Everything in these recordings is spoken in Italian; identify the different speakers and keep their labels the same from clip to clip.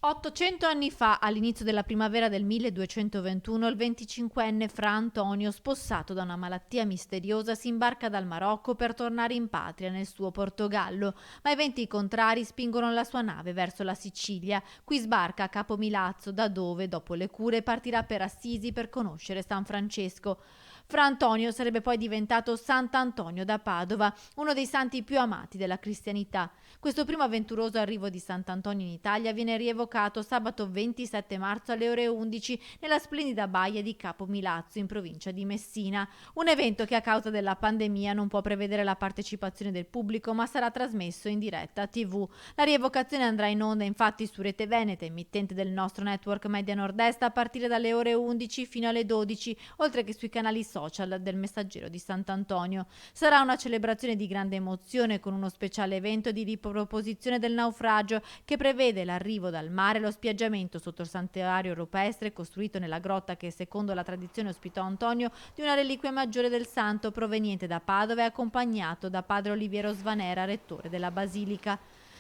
Speaker 1: 800 anni fa, all'inizio della primavera del 1221, il 25enne Fra Antonio, spossato da una malattia misteriosa, si imbarca dal Marocco per tornare in patria nel suo Portogallo, ma eventi contrari spingono la sua nave verso la Sicilia. Qui sbarca a Capo Milazzo, da dove, dopo le cure, partirà per Assisi per conoscere San Francesco. Fra Antonio sarebbe poi diventato Sant'Antonio da Padova, uno dei santi più amati della cristianità. Questo primo avventuroso arrivo di Sant'Antonio in Italia viene rievocato sabato 27 marzo alle ore 11 nella splendida baia di Capo Milazzo in provincia di Messina, un evento che a causa della pandemia non può prevedere la partecipazione del pubblico ma sarà trasmesso in diretta TV. La rievocazione andrà in onda infatti su Rete Veneta, emittente del nostro network Media Nord-Est, a partire dalle ore 11 fino alle 12, oltre che sui canali social del Messaggero di Sant'Antonio. Sarà una celebrazione di grande emozione con uno speciale evento di riproposizione del naufragio che prevede l'arrivo dal mare e lo spiaggiamento sotto il santuario rupestre costruito nella grotta che secondo la tradizione ospitò Antonio di una reliquia maggiore del santo proveniente da Padova e accompagnato da padre Oliviero Svanera, rettore della basilica.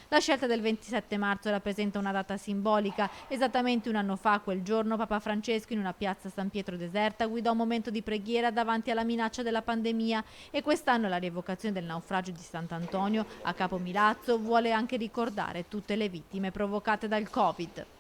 Speaker 1: La scelta del 27 marzo rappresenta una data simbolica. Esattamente un anno fa, quel giorno, Papa Francesco, in una piazza San Pietro deserta, guidò un momento di preghiera davanti alla minaccia della pandemia e quest'anno la rievocazione del naufragio di Sant'Antonio a Capo Milazzo vuole anche ricordare tutte le vittime provocate dal Covid.